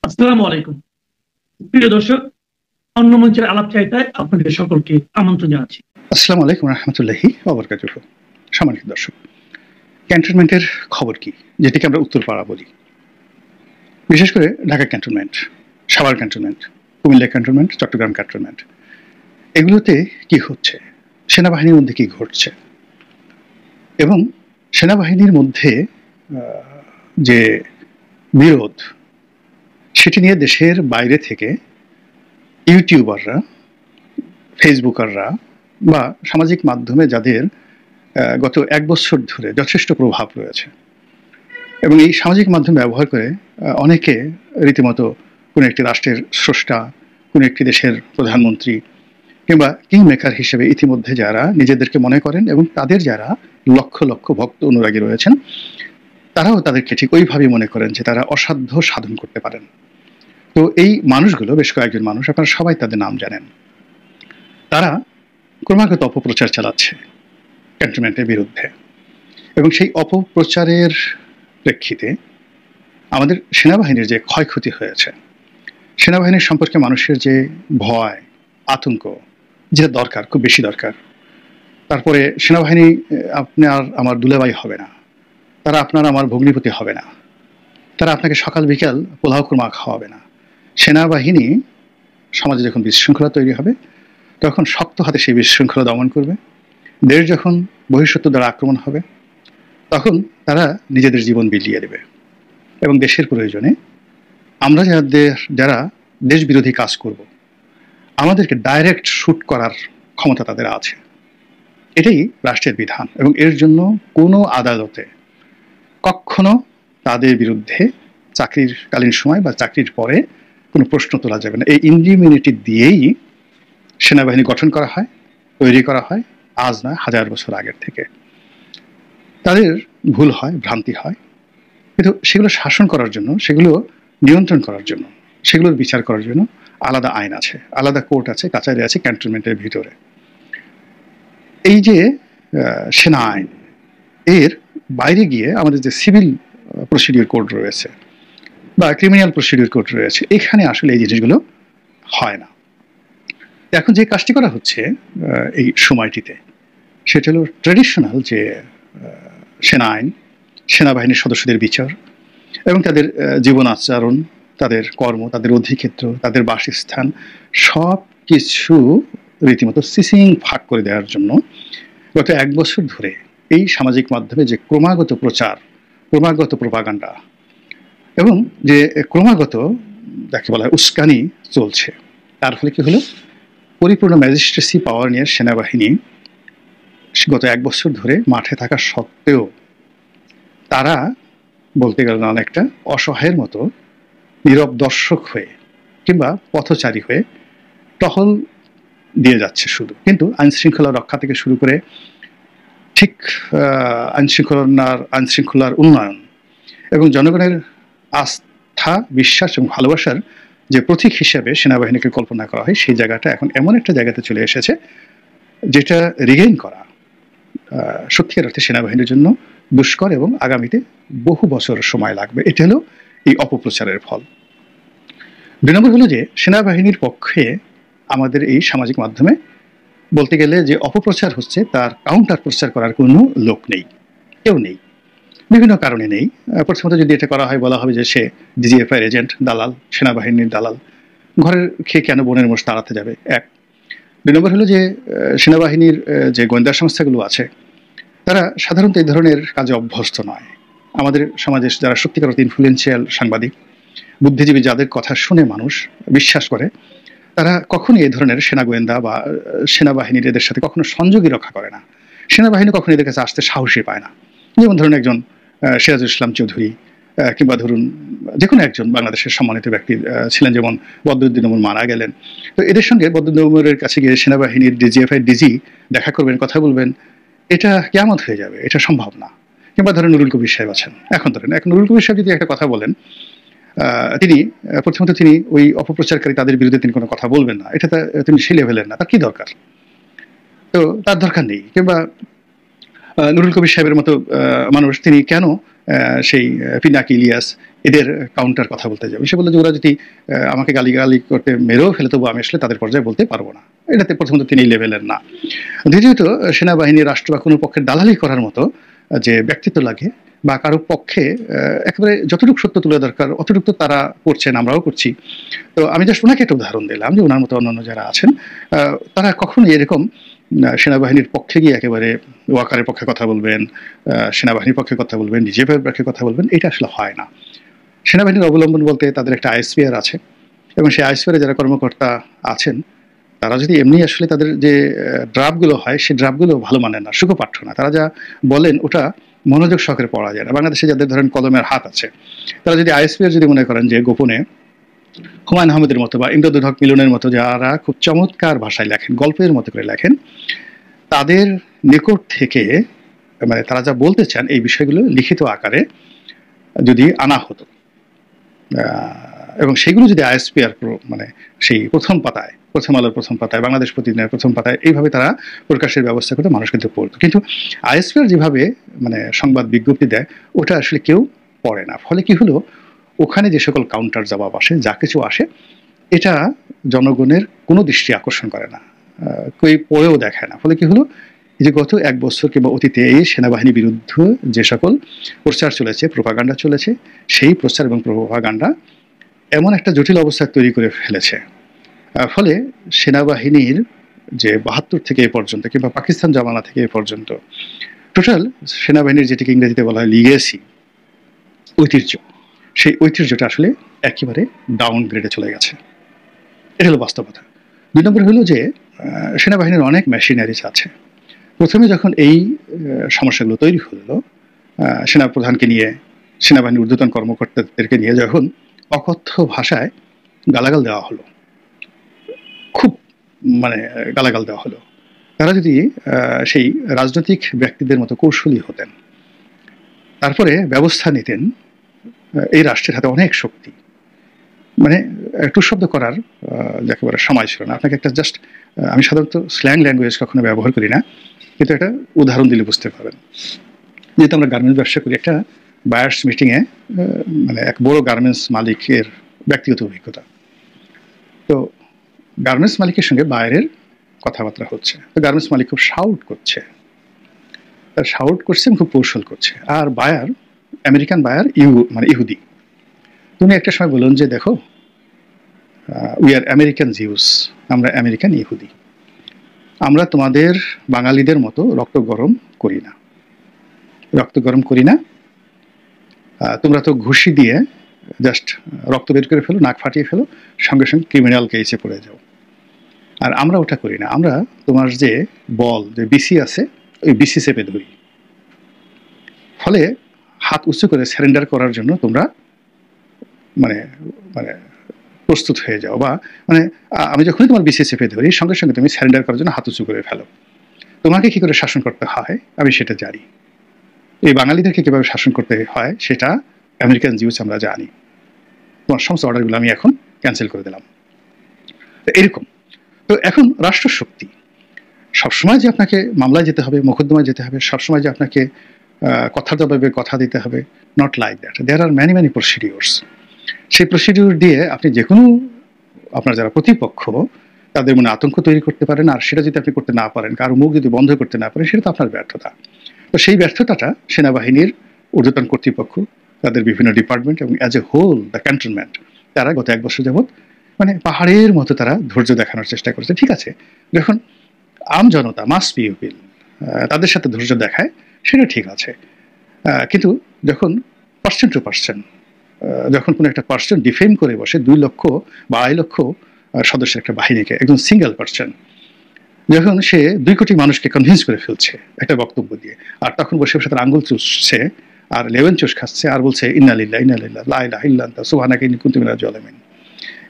আসসালামু আলাইকুম। প্রিয় দর্শক, অন্য মঞ্চের আলাপচারিতায় আপনাদের সকলকে আমন্ত্রণ জানাচ্ছি। আসসালামু আলাইকুম রহমতুল্লাহি ওয়াবারাকাতুহ। সম্মানিত দর্শক, ক্যান্টনমেন্টের খবর কি, যেটিকে আমরা উত্তরপাড়া বলি। বিশেষ করে Dhaka cantonment, Savar cantonment, Comilla cantonment, Chittagong cantonment, এগুলোতে কি হচ্ছে, সেনাবাহিনীর মধ্যে কি ঘটছে, এবং সেনাবাহিনীর মধ্যে যে বিরোধ, সেটি নিয়ে দেশের বাইরে থেকে ইউটিউবাররা, ফেসবুকাররা বা সামাজিক মাধ্যমে যাদের গত 1 বছর ধরে যথেষ্ট প্রভাব রয়েছে, এবং এই সামাজিক মাধ্যম ব্যবহার করে অনেকে রীতিমতো কোনো একটি রাষ্ট্রের স্রষ্টা, কোনো একটি দেশের প্রধানমন্ত্রী কিংবা কিং মেকার হিসেবে ইতিমধ্যে যারা নিজেদেরকে মনে করেন, এবং তাদের যারা লক্ষ লক্ষ ভক্ত অনুরাগী রয়েছেন, তারাও তাদেরকে ঠিক ওইভাবেই মনে করেন যে তারা অসাধ্য সাধন করতে পারেন। তো এই মানুষগুলো, বেশ কয়েকজন মানুষ, আপনারা সবাই তাদের নাম জানেন, তারা ক্রমাগত অপপ্রচার চালাচ্ছে ক্যান্টনমেন্টের বিরুদ্ধে। এবং সেই অপপ্রচারের প্রেক্ষিতে আমাদের সেনাবাহিনীর যে ক্ষয়ক্ষতি হয়েছে, সেনাবাহিনীর সম্পর্কে মানুষের যে ভয়, আতঙ্ক, যেটা দরকার, খুব বেশি দরকার। তারপরে সেনাবাহিনী আপনার আমার দুলাভাই হবে না, তারা আপনার আমার ভগ্নিপতি হবে না, তারা আপনাকে সকাল বিকাল পোলাও কুরমা খাওয়াবে না। সেনাবাহিনী সমাজে যখন বিশৃঙ্খলা তৈরি হবে, তখন শক্ত হাতে সেই বিশৃঙ্খলা দমন করবে। দেশ যখন বহিঃশত্রু দ্বারা আক্রমণ হবে, তখন তারা নিজেদের জীবন বিলিয়ে দেবে। এবং দেশের প্রয়োজনে আমরা যারা দেশ বিরোধী কাজ করব, আমাদেরকে ডাইরেক্ট শুট করার ক্ষমতা তাদের আছে। এটাই রাষ্ট্রের বিধান, এবং এর জন্য কোনো আদালতে কখনো তাদের বিরুদ্ধে চাকরির কালীন সময় বা চাকরির পরে কোনো প্রশ্ন তোলা যাবে না। এই ইনডিউমিনিটি দিয়েই সেনাবাহিনী গঠন করা হয়, তৈরি করা হয়, আজ না হাজার বছর আগের থেকে। তাদের ভুল হয়, ভ্রান্তি হয়, কিন্তু সেগুলো শাসন করার জন্য, সেগুলো নিয়ন্ত্রণ করার জন্য, সেগুলোর বিচার করার জন্য আলাদা আইন আছে, আলাদা কোর্ট আছে, কাছারি আছে ক্যান্টনমেন্টের ভিতরে। এই যে সেনা আইন, এর বাইরে গিয়ে আমাদের যে সিভিল প্রসিডিউর কোড রয়েছে বা ক্রিমিনাল প্রসিডিউর কোড রয়েছে, এখানে আসলে এই জিনিসগুলো হয় না। এখন যে কাজটি করা হচ্ছে এই সময়টিতে, সেটা হলো ট্র্যাডিশনাল যে সেনা আইন, সেনাবাহিনীর সদস্যদের বিচার এবং তাদের জীবন আচরণ, তাদের কর্ম, তাদের অধিক্ষেত্র, তাদের বাসস্থান, সব কিছু রীতিমতো সিসিং ফাঁক করে দেওয়ার জন্য গত 1 বছর ধরে এই সামাজিক মাধ্যমে যে ক্রমাগত প্রচার, ক্রমাগত প্রোপাগান্ডা এবং যে ক্রমাগত যাকে বলা হয় উস্কানি চলছে, তার ফলে কি হলো, পরিপূর্ণ ম্যাজিস্ট্রেসি পাওয়ার নিয়ে সেনাবাহিনী গত 1 বছর ধরে মাঠে থাকা সত্ত্বেও তারা বলতে গেলে অনেকটা অসহায়ের মতো নীরব দর্শক হয়ে কিংবা পথচারী হয়ে টহল দিয়ে যাচ্ছে শুধু। কিন্তু আইনশৃঙ্খলা রক্ষা থেকে শুরু করে ঠিক আইনশৃঙ্খলার উন্নয়ন এবং জনগণের আস্থা, বিশ্বাস এবং ভালোবাসার যে প্রতীক হিসেবে সেনাবাহিনীকে কল্পনা করা হয়, সেই জায়গাটা এখন এমন একটা জায়গাতে চলে এসেছে যেটা রিগেইন করা সত্যিকার অর্থে সেনাবাহিনীর জন্য দুষ্কর, এবং আগামীতে বহু বছর সময় লাগবে। এটা হলো এই অপপ্রচারের ফল। 2 নম্বর হলো যে সেনাবাহিনীর পক্ষে আমাদের এই সামাজিক মাধ্যমে বলতে গেলে যে অপপ্রচার হচ্ছে, তার কাউন্টার প্রচার করার কোনো লোক নেই, কেউ নেই, বিভিন্ন কারণে নেই। প্রথমত যদি এটা করা হয়, বলা হবে যে সে ডিজিএফআই এজেন্ট, দালাল, সেনাবাহিনীর দালাল, ঘরের খেয়ে কেন বোনের মোষ তাড়াতে যাবে, 1। 2 নম্বর হলো যে সেনাবাহিনীর যে গোয়েন্দা সংস্থাগুলো আছে, তারা সাধারণত এই ধরনের কাজে অভ্যস্ত নয়। আমাদের সমাজে যারা সত্যিকার অর্থে ইনফ্লুয়েন্সিয়াল সাংবাদিক, বুদ্ধিজীবী, যাদের কথা শুনে মানুষ বিশ্বাস করে, তারা কখনোই এই ধরনের সেনা গোয়েন্দা বা সেনাবাহিনীর এদের সাথে কখনো সংযোগই রক্ষা করে না। সেনাবাহিনী কখনো এদের কাছে আসতে সাহসই পায় না। যেমন ধরুন একজন সিরাজুল ইসলাম চৌধুরী, কিংবা ধরুন যে কোনো একজন বাংলাদেশের সম্মানিত ব্যক্তি ছিলেন, যেমন বদরুদ্দিন ওমর মারা গেলেন। তো এদের সঙ্গে বদরুদ্দিন ওমরের কাছে গিয়ে সেনাবাহিনীর ডিজিএফআই ডিজি দেখা করবেন, কথা বলবেন, এটা কিয়ামত হয়ে যাবে, এটা সম্ভব না। কিংবা ধরেন নুরুল কবির সাহেব আছেন, এখন ধরেন নুরুল কবির সাহেব যদি একটা কথা বলেন, তিনি প্রথমত তিনি ওই অপপ্রচারকারী তাদের বিরুদ্ধে তিনি কোনো কথা বলবেন না, এটা তিনি সেই লেভেলের না, তার কি দরকার? তো তার দরকার নেই। কিংবা নুরুল কবির সাহেবের মতো মানুষ, তিনি কেন সেই পিনাকি ইলিয়াস এদের কাউন্টার কথা বলতে যাবে, সে বললো যে ওরা যদি আমাকে গালিগালি করতে মেরেও ফেলে, তবু আমি আসলে তাদের পর্যায়ে বলতে পারবো না। এটাতে প্রথমত তিনি এই লেভেলের না। দ্বিতীয়ত, সেনাবাহিনী রাষ্ট্র বা কোনো পক্ষের দালালি করার মতো যে ব্যক্তিত্ব লাগে বা কারো পক্ষে একেবারে যতটুকু সত্য তুলে দরকার অতটুকু তারা করছেন, আমরাও করছি। তো আমি জাস্ট ওনাকে একটা উদাহরণ দিলাম যে ওনার মতো অন্যান্য যারা আছেন তারা কখনোই এরকম সেনাবাহিনীর পক্ষে গিয়ে একেবারে ওয়াকারের পক্ষে কথা বলবেন, সেনাবাহিনীর পক্ষে কথা বলবেন, ডিজিএফের পক্ষে কথা বলবেন, এটা আসলে হয় না। সেনাবাহিনীর অবলম্বন বলতে তাদের একটা আইএসপিআর আছে, এবং সেই আইএসপিআরে যারা কর্মকর্তা আছেন তারা যদি এমনি আসলে তাদের যে ড্রাফটগুলো হয় সেই ড্রাফটগুলো ভালো মানেন না, সুখপাঠ্য না, তারা যা বলেন ওটা মনোযোগ সহকারে পড়া যায় না। বাংলাদেশে যাদের ধরেন কলমের হাত আছে, তারা যদি আইএসপিআর যদি মনে করেন যে গোপনে হুমায়ুন আহমেদের মতো বা ইমদাদুল হক মিলনের মতো যারা খুব চমৎকার ভাষায় লেখেন, গল্পের মতো করে লেখেন, তাদের নিকট থেকে মানে তারা যা বলতে চান এই বিষয়গুলো লিখিত আকারে যদি আনা হতো এবং সেগুলো যদি আইএসপিআর মানে সেই প্রথম পাতায়, প্রথম আলোর প্রথম পাতায়, বাংলাদেশ প্রতিদিনের প্রথম পাতায় এইভাবে তারা প্রকাশের ব্যবস্থা করতে মানুষ কিন্তু পড়তো। কিন্তু আইএসপিআর যেভাবে মানে সংবাদ বিজ্ঞপ্তি দেয় ওটা আসলে কেউ পড়ে না। ফলে কি হলো, ওখানে যে সকল কাউন্টার জবাব আসে, যা কিছু আসে, এটা জনগণের কোনো দৃষ্টি আকর্ষণ করে না, কেউ পড়েও দেখায় না। ফলে কি হলো, এই যে গত 1 বছর কিংবা অতীতে এই সেনাবাহিনীর বিরুদ্ধে যে সকল প্রচার চলেছে, প্রোপাগান্ডা চলেছে, সেই প্রচার এবং প্রোপাগান্ডা এমন একটা জটিল অবস্থা তৈরি করে ফেলেছে। ফলে সেনাবাহিনীর যে 72 থেকে এ পর্যন্ত কিংবা পাকিস্তান জামানা থেকে এ পর্যন্ত টোটাল সেনাবাহিনীর যেটিকে ইংরেজিতে বলা হয় লিগেসি, ঐতিহ্য, সেই ঐতিহ্যটা আসলে একেবারে ডাউনগ্রেডে চলে গেছে। এটা হলো বাস্তবতা। 2 নম্বর হলো যে সেনাবাহিনীর অনেক মেশিনারিজ আছে। প্রথমে যখন এই সমস্যাগুলো তৈরি হলো, সেনাপ্রধানকে নিয়ে, সেনাবাহিনীর ঊর্ধ্বতন কর্মকর্তাদেরকে নিয়ে যখন অকথ্য ভাষায় গালাগাল দেওয়া হলো, খুব মানে গালাগাল দেওয়া হলো, তারা যদি সেই রাজনৈতিক ব্যক্তিদের মতো কৌশলী হতেন, তারপরে ব্যবস্থা নিতেন, এই রাষ্ট্রের হাতে অনেক শক্তি, মানে একটু শব্দ করার একেবারে সময় ছিল না। আপনাকে একটা জাস্ট, আমি সাধারণত স্ল্যাং ল্যাঙ্গুয়েজ কখনো ব্যবহার করি না, কিন্তু একটা উদাহরণ দিলে বুঝতে পারবেন। যেহেতু আমরা গার্মেন্টস ব্যবসা করি, একটা বায়ার্স মিটিংয়ে মানে এক বড় গার্মেন্টস মালিকের ব্যক্তিগত অভিজ্ঞতা, তো গার্মেন্টস মালিকের সঙ্গে বায়ারের কথাবার্তা হচ্ছে, তো গার্মেন্টস মালিক খুব শাউট করছে, তার শাউট করছে এবং খুব কৌশল করছে। আর বায়ার, আমেরিকান বায়ার, মানে ইহুদি। তুমি একটা সময় বলুন যে দেখো, উই আর আমেরিকান জিউস, আমরা আমেরিকান ইহুদি, আমরা তোমাদের বাঙালিদের মতো রক্ত গরম করি না, রক্ত গরম করি না। তোমরা তো ঘুষি দিয়ে জাস্ট রক্ত বের করে ফেলো, নাক ফাটিয়ে ফেলো, সঙ্গে সঙ্গে ক্রিমিনাল কেসে পড়ে যাও। আর আমরা ওটা করি না, আমরা তোমার যে বল, যে বিসি আছে, ওই বিসি চেপে ধরি। ফলে হাত উঁচু করে সারেন্ডার করার জন্য তোমরা মানে মানে প্রস্তুত হয়ে যাও, বা মানে আমি যখনই তোমার বিসি চেপে ধরি সঙ্গে সঙ্গে তুমি সারেন্ডার করার জন্য হাত উঁচু করে ফেলো। তোমাকে কি করে শাসন করতে হয় আমি সেটা জানি, এই বাঙালিদেরকে কিভাবে শাসন করতে হয় সেটা আমেরিকান জিউস আমরা জানি। তোমার সমস্ত অর্ডারগুলো আমি এখন ক্যান্সেল করে দিলাম। তো এরকম। তো এখন রাষ্ট্রশক্তি সবসময় যে আপনাকে মামলায় যেতে হবে, মোকদ্দমায় যেতে হবে, সবসময় যে আপনাকে কথার জবাবে কথা দিতে হবে, not like that. There are many many procedures. সেই প্রসিডিওর দিয়ে আপনি যে কোনো, আপনার যারা প্রতিপক্ষ, তাদের মনে আতঙ্ক তৈরি করতে পারেন, আর সেটা যদি আপনি করতে না পারেন, কারো মুখ যদি বন্ধ করতে না পারেন, সেটা তো আপনার ব্যর্থতা। তো সেই ব্যর্থতাটা সেনাবাহিনীর ঊর্ধ্বতন কর্তৃপক্ষ, তাদের বিভিন্ন ডিপার্টমেন্ট এবং as a whole the cantonment, তারা গত 1 বছর যাবৎ মানে পাহাড়ের মতো তারা ধৈর্য দেখানোর চেষ্টা করেছে। ঠিক আছে, যখন আম জনতা, মাস পিপল, তাদের সাথে ধৈর্য দেখায় সেটা ঠিক আছে, কিন্তু যখন পার্সেন্ট টু পার্সেন্ট, যখন কোনো একটা পার্সন ডিফেম করে বসে 2 লক্ষ বা 2.5 লক্ষ সদস্যের একটা বাহিনীকে, একজন সিঙ্গেল পার্সন, যখন সে 2 কোটি মানুষকে কনভিন্স করে ফেলছে একটা বক্তব্য দিয়ে, আর তখন বসে বসে তার আঙ্গুল চুষছে আর লেমন চুষ খাচ্ছে আর বলছে ইন্না লিল্লাহ ইন্না ইলাইহি লা ইলাহা ইল্লা আনতা সুবহানাকা ইন্নী কুনতু মিনাজ জালিমিন,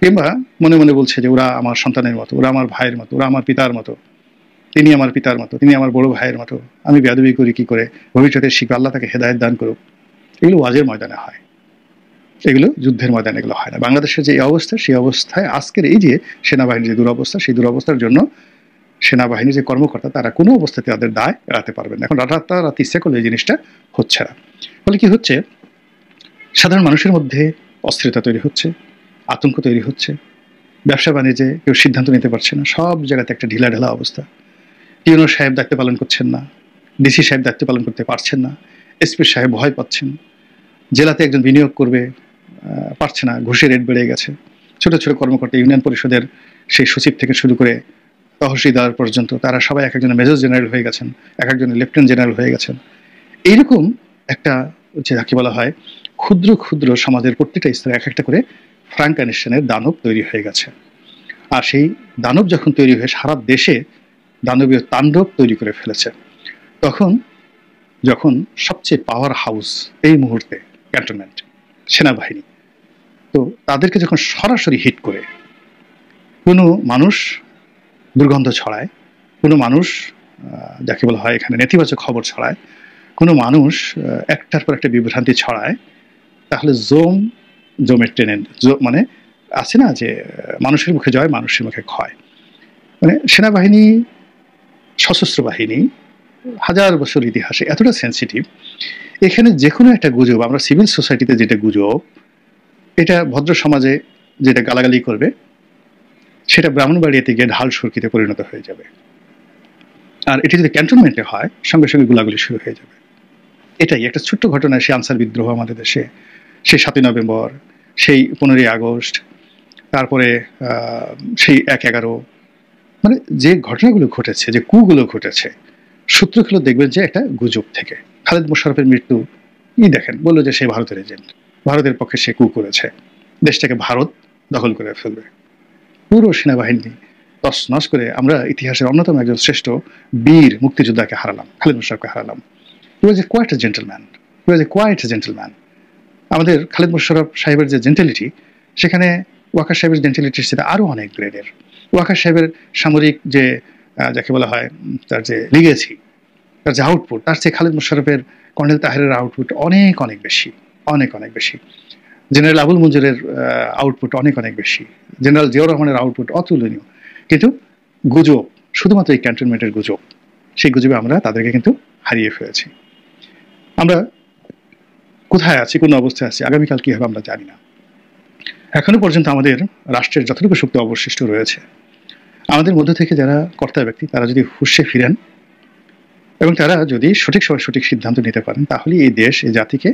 কিংবা মনে মনে বলছে যে ওরা আমার সন্তানের মতো, ওরা আমার ভাইয়ের মতো, ওরা আমার পিতার মতো, তিনি আমার পিতার মতো, তিনি আমার বড় ভাইয়ের মতো, আমি বেয়াদবি করি কি করে, ভবিষ্যতে শিখবে, আল্লাহ তাকে হেদায়েত দান করুক। এগুলো ওয়াজের ময়দানে হয়, এগুলো যুদ্ধের ময়দানে এগুলো হয় না। বাংলাদেশের যে অবস্থা, সেই অবস্থায় আজকের এই যে সেনাবাহিনীর যে দুরবস্থা, সেই দুরবস্থার জন্য সেনাবাহিনীর যে কর্মকর্তা, তারা কোনো অবস্থাতে তাদের দায় এড়াতে পারবেন না। এখন রাতারাতি ইচ্ছে করলে এই জিনিসটা হচ্ছে না। ফলে কি হচ্ছে, সাধারণ মানুষের মধ্যে অস্থিরতা তৈরি হচ্ছে, আতঙ্ক তৈরি হচ্ছে, ব্যবসা বাণিজ্যে কেউ সিদ্ধান্ত নিতে পারছে না, সব জায়গাতে একটা ঢিলাঢালা অবস্থা। টিউনো সাহেব দায়িত্ব পালন করছেন না, ডিসি সাহেব দায়িত্ব পালন করতে পারছেন না, এসপি সাহেব ভয় পাচ্ছেন, জেলাতে একজন বিনিয়োগ করবে পারছে না, ঘুষের রেট বেড়ে গেছে। ছোট ছোট কর্মকর্তা, ইউনিয়ন পরিষদের সেই সচিব থেকে শুরু করে তহসিলদার পর্যন্ত তারা সবাই এক একজনের মেজর জেনারেল হয়ে গেছেন, এক একজনের লেফটেন্যান্ট জেনারেল হয়ে গেছেন। এইরকম একটা যাকে বলা হয় ক্ষুদ্র ক্ষুদ্র সমাজের প্রত্যেকটা স্তরে এক একটা করে ফ্রাঙ্কানিস্টানের দানব তৈরি হয়ে গেছে। আর সেই দানব যখন তৈরি হয়ে সারা দেশে দানবীয় তাণ্ডব তৈরি করে ফেলেছে, তখন যখন সবচেয়ে পাওয়ার হাউস এই মুহূর্তে ক্যান্টনমেন্ট সেনাবাহিনী, তো তাদেরকে যখন সরাসরি হিট করে কোনো মানুষ দুর্গন্ধ ছড়ায়, কোনো মানুষ যাকে বলা হয় এখানে নেতিবাচক খবর ছড়ায়, কোনো মানুষ একটার পর একটা বিভ্রান্তি ছড়ায়, তাহলে জমের টেনে মানে আছে না যে মানুষের মুখে জয়, মানুষের মুখে ক্ষয়। মানে সেনাবাহিনী, সশস্ত্র বাহিনী হাজার বছর ইতিহাসে এতটা সেন্সিটিভ, এখানে যে কোনো একটা গুজব, আমরা সিভিল সোসাইটিতে যেটা গুজব, এটা ভদ্র সমাজে যেটা গালাগালি করবে, সেটা ব্রাহ্মণবাড়িয়াতে গিয়ে ঢাল সুরকিতে পরিণত হয়ে যাবে। আর এটি যদি ক্যান্টনমেন্টে হয়, সঙ্গে সঙ্গে গোলাগুলি শুরু হয়ে যাবে। এটাই একটা ছোট্ট ঘটনা, সেই আনসার বিদ্রোহ আমাদের দেশে, সেই 7ই নভেম্বর, সেই 15ই আগস্ট, তারপরে সেই 1/11, মানে যে ঘটনাগুলো ঘটেছে, যে কুগুলো ঘটেছে, সূত্রগুলো দেখবেন যে একটা গুজব থেকে। খালেদ মোশাররফের মৃত্যু দেখেন, বললো যে সে ভারতের এজেন্ট, ভারতের পক্ষে সে কু করেছে, দেশটাকে ভারত দখল করে ফেলবে। পুরো সেনাবাহিনী তছনছ করে আমরা ইতিহাসের অন্যতম একজন শ্রেষ্ঠ বীর মুক্তিযোদ্ধাকে হারালাম, খালেদ মোশাররফকে হারালাম। হি ওয়াজ এ কোয়াইট জেন্টলম্যান, হি ওয়াজ এ কোয়াইট জেন্টলম্যান। আমাদের খালেদ মোশাররফ সাহেবের যে জেন্টেলিটি, সেখানে ওয়াকার সাহেবের জেন্টেলিটির সাথে আরও অনেক গ্রেডের। ওয়াকার সাহেবের সামরিক যে যাকে বলা হয় তার যে লিগেছি, তার যে আউটপুট, তার চেয়ে খালেদ মোশাররফের, কর্নেল তাহেরের আউটপুট অনেক অনেক বেশি, অনেক অনেক বেশি। জেনারেল আবুল মঞ্জুরের আউটপুট অনেক অনেক বেশি, জেনারেল জিয়াউর রহমানের আউটপুট অতুলনীয়। কিন্তু গুজব, শুধুমাত্র এই ক্যান্টনমেন্টের গুজব, সেই গুজবে আমরা তাদেরকে কিন্তু হারিয়ে ফেলেছি। আমরা কোথায় আছি, কোন অবস্থায় আছি, আগামীকাল কি হবে আমরা জানি না। এখনো পর্যন্ত আমাদের রাষ্ট্রের যতটুকু শক্তি অবশিষ্ট রয়েছে, আমাদের মধ্য থেকে যারা কর্তা ব্যক্তি, তারা যদি হুঁশে ফিরেন এবং তারা যদি সঠিক সময় সঠিক সিদ্ধান্ত নিতে পারেন, তাহলে এই দেশ, এই জাতিকে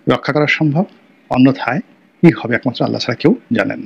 রক্ষা করা সম্ভব। অন্যথায় কি হবে একমাত্র আল্লাহ ছাড়া কেউ জানেন না।